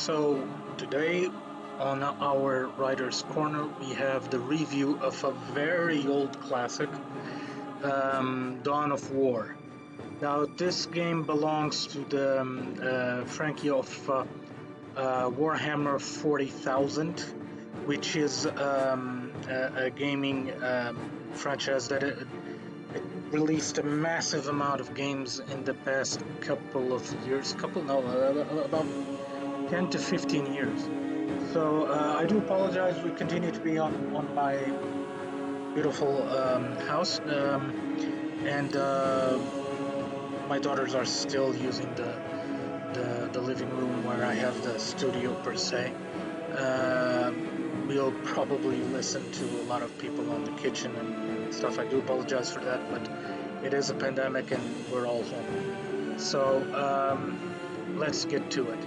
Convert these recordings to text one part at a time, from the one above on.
So today on our Writer's Corner we have the review of a very old classic, Dawn of War. Now this game belongs to the franchise of Warhammer 40,000, which is a gaming franchise that it released a massive amount of games in the past couple of years, about 10 to 15 years. So I do apologize. We continue to be on my beautiful house, and my daughters are still using the living room where I have the studio per se. Uh, we'll probably listen to a lot of people on the kitchen and stuff. I do apologize for that, but it is a pandemic and we're all home. So let's get to it.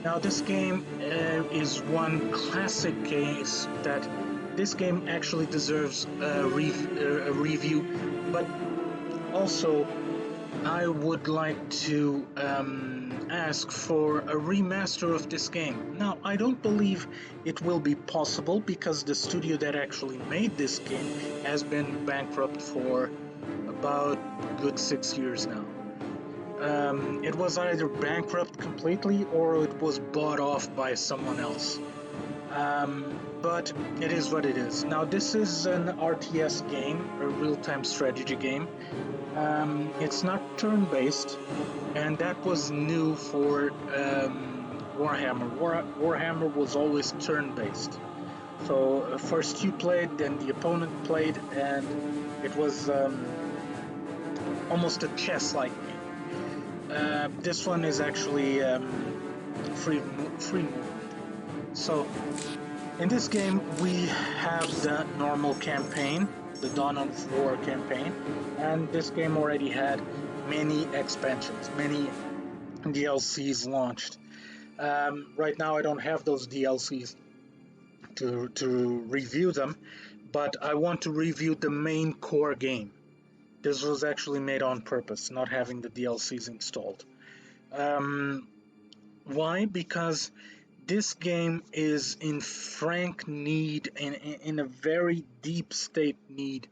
Now, this game is one classic case that this game actually deserves a review, but also I would like to ask for a remaster of this game. Now, I don't believe it will be possible because the studio that actually made this game has been bankrupt for about a good 6 years now. It was either bankrupt completely or it was bought off by someone else. But it is what it is. Now, this is an RTS game, a real-time strategy game. It's not turn-based, and that was new for Warhammer. Warhammer was always turn-based. So first you played, then the opponent played, and it was almost a chess-like game. This one is actually free movement. So in this game we have the normal campaign, the Dawn of War campaign, and this game already had many expansions, many DLCs launched. Right now I don't have those DLCs to review them, but I want to review the main core game. This was actually made on purpose, not having the DLCs installed. Why? Because this game is in frank need, in a very deep state need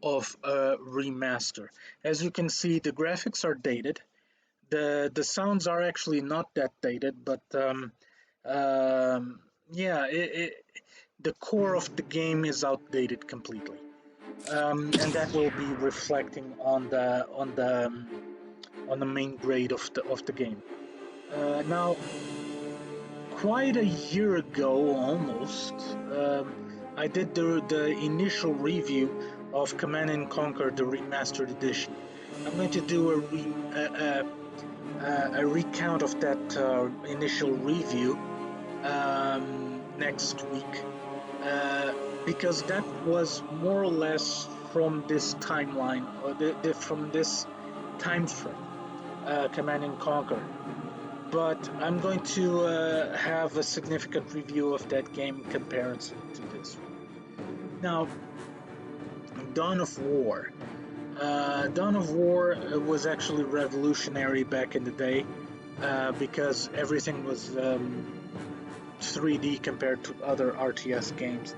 of a remaster. As you can see, the graphics are dated. The sounds are actually not that dated, but yeah, the core of the game is outdated completely. And that will be reflecting on the main grade of the game. Now, quite a year ago, almost, I did the initial review of Command and Conquer, the remastered edition. I'm going to do a recount of that initial review next week, because that was more or less from this timeline, or from this time frame, Command and Conquer. But I'm going to have a significant review of that game in comparison to this one. Now, Dawn of War. Dawn of War was actually revolutionary back in the day because everything was 3D compared to other RTS games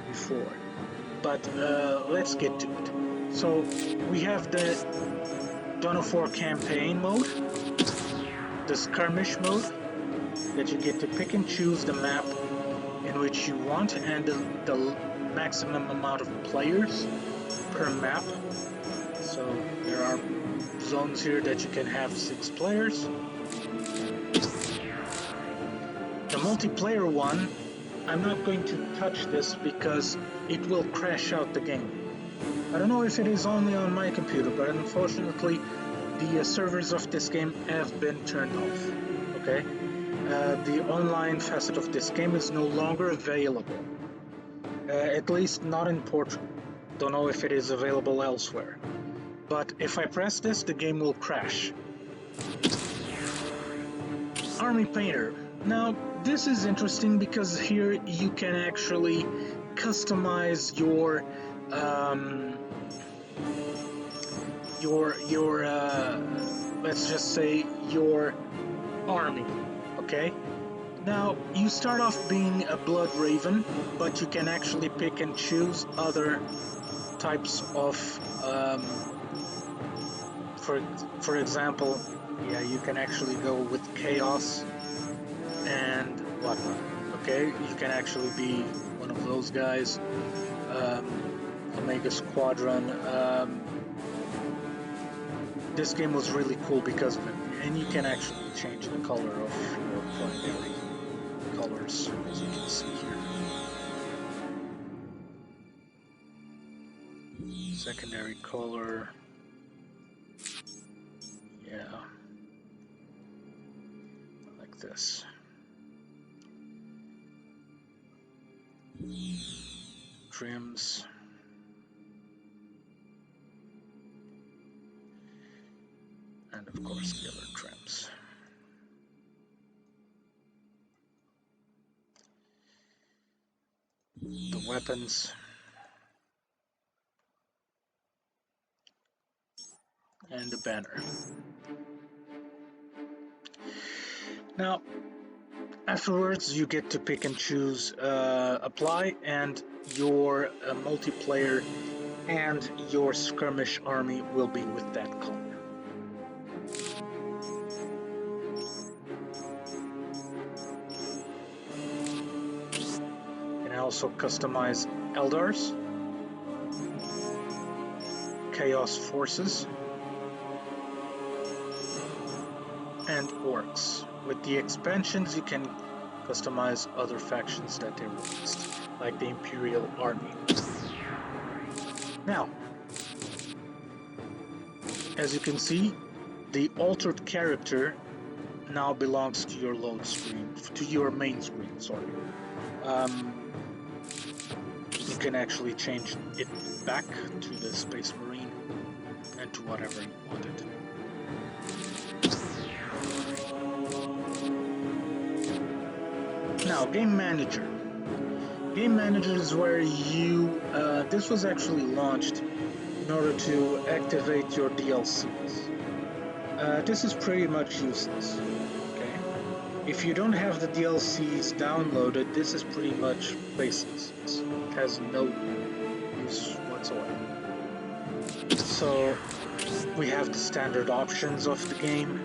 before. But let's get to it. So we have the Dawn of War campaign mode, the skirmish mode, that you get to pick and choose the map in which you want and the maximum amount of players per map. So there are zones here that you can have 6 players. The multiplayer one, I'm not going to touch this because it will crash out the game. I don't know if it is only on my computer, but unfortunately the servers of this game have been turned off. Okay? The online facet of this game is no longer available. At least not in Portugal. Don't know if it is available elsewhere. But if I press this, the game will crash. Army Painter. Now, this is interesting because here you can actually customize your let's just say your army, okay? Now, you start off being a Blood Raven, but you can actually pick and choose other types of, for example, yeah, you can actually go with Chaos and whatnot. Okay, you can actually be one of those guys. Omega Squadron. This game was really cool because of it, and you can actually change the color of your primary colors, as you can see here. Secondary color, yeah, like this. Trims. And of course the other trims. The weapons. And the banner. Now, afterwards you get to pick and choose apply, and your multiplayer and your skirmish army will be with that color. You can also customize Eldars, Chaos Forces, and Orcs. With the expansions, you can customize other factions that they released, like the Imperial Army. Now, as you can see, the altered character now belongs to your load screen, to your main screen, sorry. You can actually change it back to the Space Marine and to whatever you wanted. Now, Game Manager. Game Manager is where you, this was actually launched in order to activate your DLCs. This is pretty much useless, okay? If you don't have the DLCs downloaded, this is pretty much baseless. It has no use whatsoever. So, we have the standard options of the game,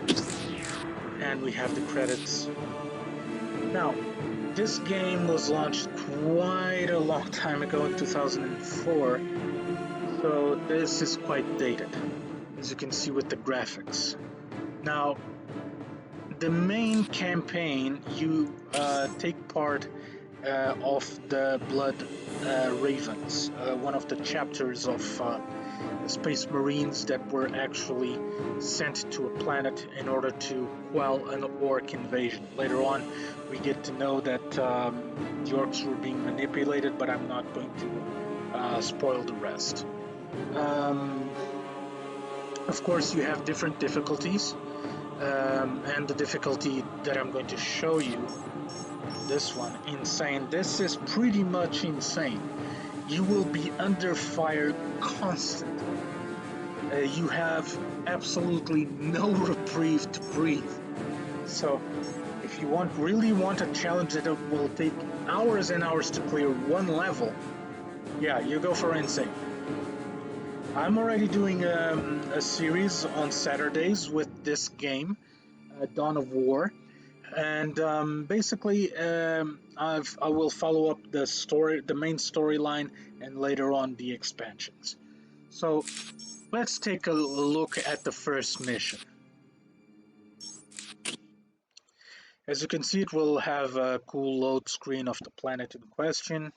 and we have the credits. Now, this game was launched quite a long time ago in 2004, so this is quite dated, as you can see with the graphics. Now, the main campaign, you take part of the Blood Ravens, one of the chapters of the Space Marines that were actually sent to a planet in order to quell an orc invasion. Later on, we get to know that the orcs were being manipulated, but I'm not going to spoil the rest. Of course, you have different difficulties, and the difficulty that I'm going to show you, this one, Insane, this is pretty much insane. You will be under fire constantly. You have absolutely no reprieve to breathe. So, if you really want a challenge that will take hours and hours to clear one level, yeah, you go for Insane. I'm already doing a series on Saturdays with this game, Dawn of War, and basically I will follow up the main storyline, and later on the expansions. So let's take a look at the first mission. As you can see, it will have a cool load screen of the planet in question,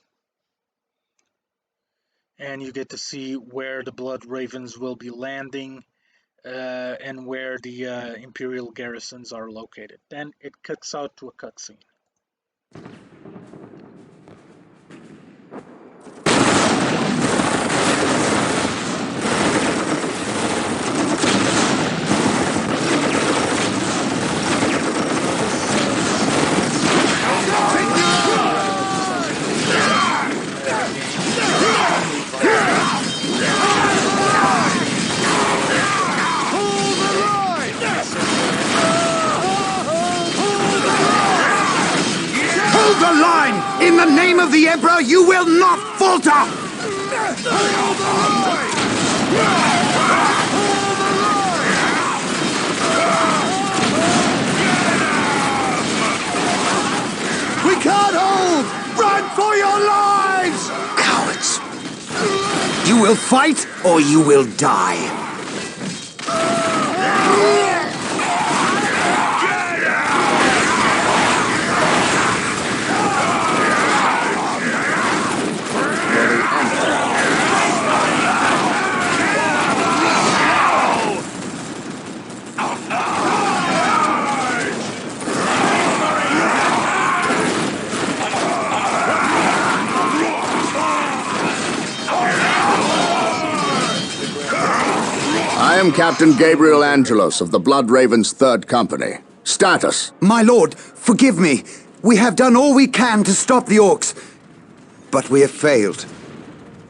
and you get to see where the Blood Ravens will be landing and where the Imperial garrisons are located. Then it cuts out to a cutscene. In the name of the Emperor, you will not falter! We can't hold! Run for your lives! Cowards! You will fight, or you will die. I am Captain Gabriel Angelos of the Blood Ravens 3rd Company. Status. My lord, forgive me. We have done all we can to stop the orcs, but we have failed.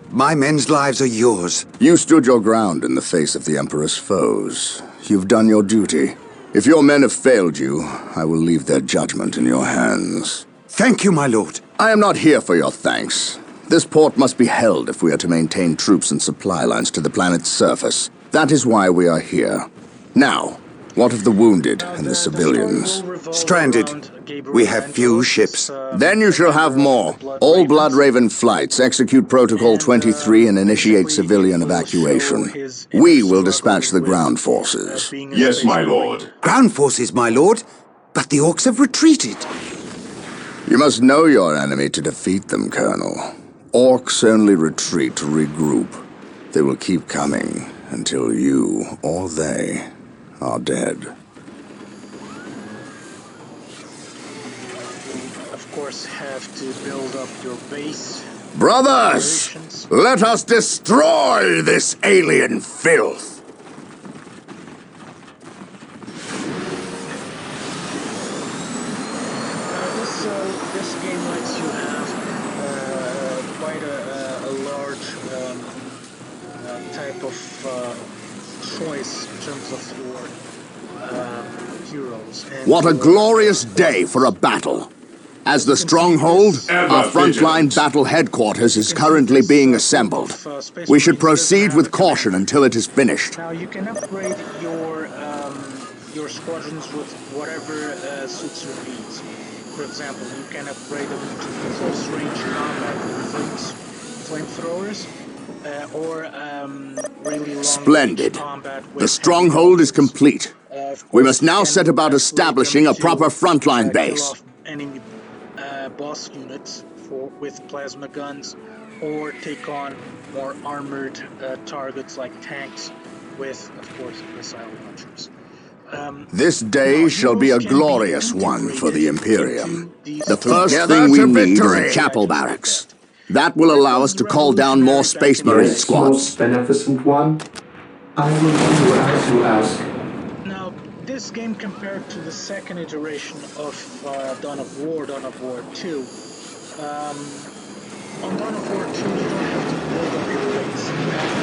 My men's lives are yours. You stood your ground in the face of the Emperor's foes. You've done your duty. If your men have failed you, I will leave their judgment in your hands. Thank you, my lord. I am not here for your thanks. This port must be held if we are to maintain troops and supply lines to the planet's surface. That is why we are here. Now, what of the wounded and the civilians? Stranded. We have few ships. Then you shall have more. All Blood Raven flights execute Protocol 23 and initiate civilian evacuation. We will dispatch the ground forces. Yes, my lord. Ground forces, my lord. But the orcs have retreated. You must know your enemy to defeat them, Colonel. Orcs only retreat to regroup. They will keep coming until you, or they, are dead. Of course, have to build up your base. Brothers, let us destroy this alien filth! This game lets you have quite a large type of choice in terms of your heroes. And What a glorious day for a battle! As the stronghold, our frontline battle headquarters is currently being assembled. We should proceed with caution until it is finished. Now you can upgrade your squadrons with whatever suits your needs. For example, you can upgrade them into close range combat with flamethrowers, or really long Splendid. combat with The stronghold is complete. We must now you set can about establishing a upgrade them proper to, frontline kill base. off enemy boss units with plasma guns, or take on more armored targets like tanks with, of course, missile launchers. This day shall be a heroes can glorious be one for the integrated Imperium. into these The first together thing we to need is a victory. chapel barracks. That will allow us to call down more Space Marine Yes, squads. most beneficent one. I will do as you ask. Now, this game compared to the second iteration of Dawn of War 2, on Dawn of War 2 you don't have to build up your base. You have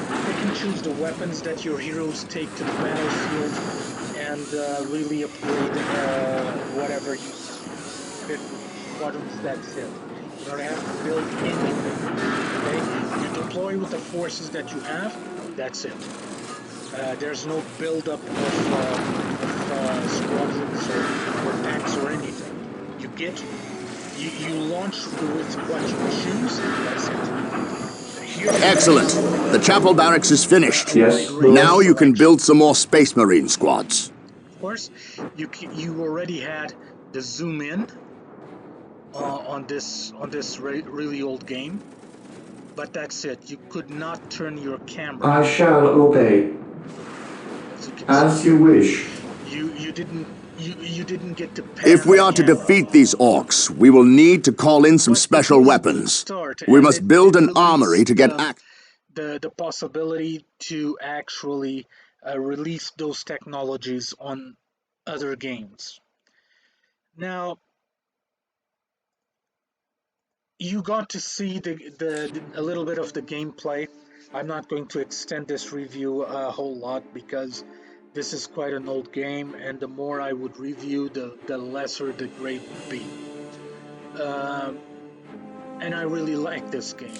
to pick and choose the weapons that your heroes take to the battlefield and really upgrade whatever you fit with squadrons. That's it. You don't have to build anything. Okay? You deploy with the forces that you have. That's it. There's no build-up of squadrons or tanks or anything. You launch with what you choose. That's it. Excellent. The chapel barracks is finished. Yes, Now you can build some more Space Marine squads. Of course, you already had the zoom in on this really old game, but that's it. You could not turn your camera. I shall obey. As you wish. You didn't get to pan If we the are to camera. defeat these orcs, we will need to call in some But special it was a weapons. start, We and must it build an released, armory to get the possibility to actually release those technologies on other games. Now, you got to see a little bit of the gameplay. I'm not going to extend this review a whole lot because this is quite an old game, and the more I would review, the lesser the grade would be. and I really like this game.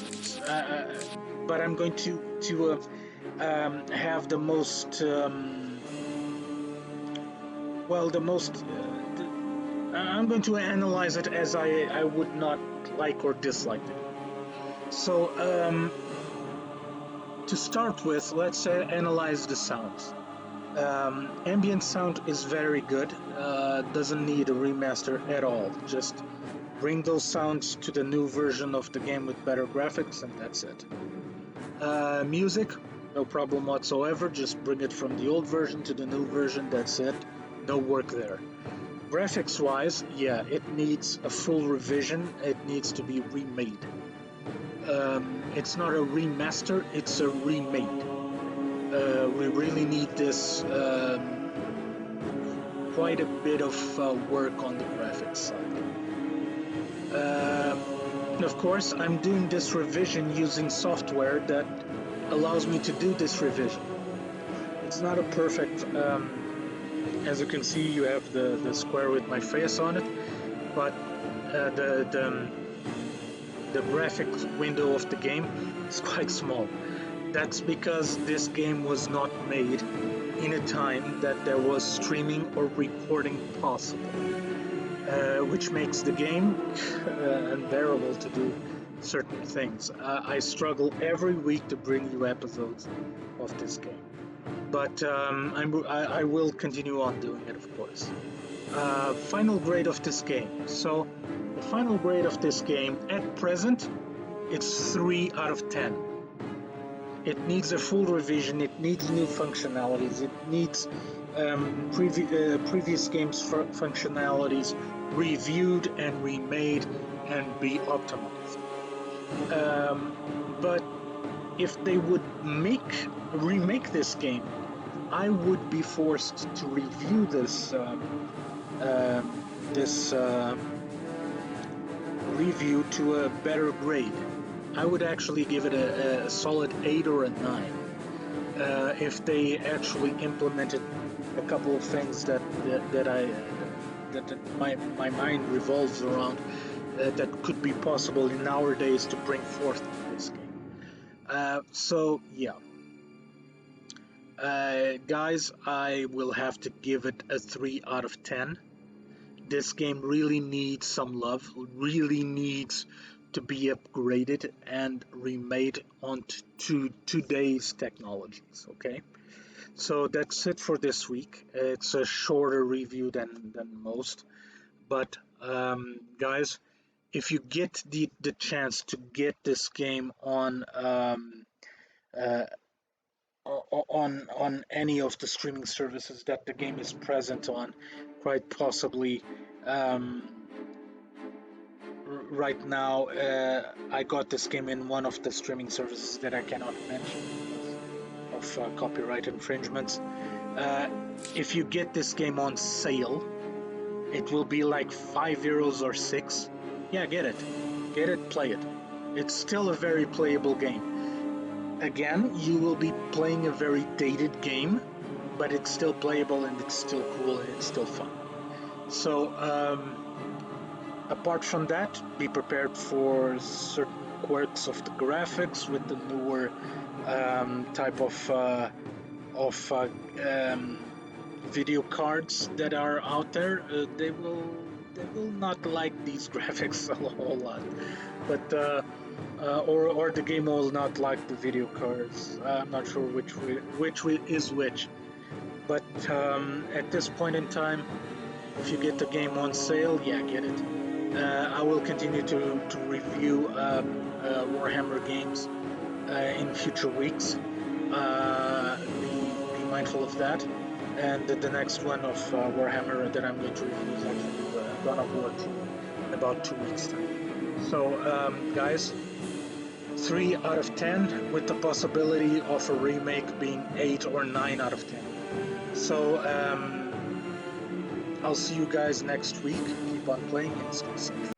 But I'm going to have the most I'm going to analyze it as I would not like or dislike it. So to start with, let's analyze the sounds. Ambient sound is very good, doesn't need a remaster at all. Just bring those sounds to the new version of the game with better graphics, and that's it. Music, no problem whatsoever, just bring it from the old version to the new version, that's it. No work there. Graphics wise, yeah, it needs a full revision, it needs to be remade. It's not a remaster, it's a remade. We really need this quite a bit of work on the graphics side. Of course, I'm doing this revision using software that allows me to do this revision. It's not a perfect, as you can see, you have the square with my face on it, but the graphics window of the game is quite small. That's because this game was not made in a time that there was streaming or recording possible, which makes the game unbearable to do certain things. I struggle every week to bring you episodes of this game, but I will continue on doing it, of course. Final grade of this game. So the final grade of this game at present, it's 3 out of 10. It needs a full revision, it needs new functionalities, it needs previous games' functionalities reviewed and remade and be optimized. But if they would remake this game, I would be forced to review this review to a better grade. I would actually give it a solid 8 or a 9 if they actually implemented a couple of things that my mind revolves around that could be possible in our days to bring forth this game. So yeah, guys, I will have to give it a 3 out of 10. This game really needs some love, really needs to be upgraded and remade onto today's technologies, okay? So that's it for this week. It's a shorter review than most, but guys, if you get the chance to get this game on any of the streaming services that the game is present on, quite possibly right now I got this game in one of the streaming services that I cannot mention because of copyright infringements. If you get this game on sale, it will be like €5 or 6. Yeah, get it, play it. It's still a very playable game. Again, you will be playing a very dated game, but it's still playable and it's still cool and it's still fun. So apart from that, be prepared for certain quirks of the graphics with the newer type of video cards that are out there. They will not like these graphics a whole lot, but or the game will not like the video cards. I'm not sure which is which. But at this point in time, if you get the game on sale, yeah, get it. I will continue to review Warhammer games in future weeks. Be mindful of that. And the next one of Warhammer that I'm going to review is actually Dawn of War 2 in about 2 weeks' time. So, guys, 3 out of 10 with the possibility of a remake being 8 or 9 out of 10. So, I'll see you guys next week. Keep on playing and stay safe.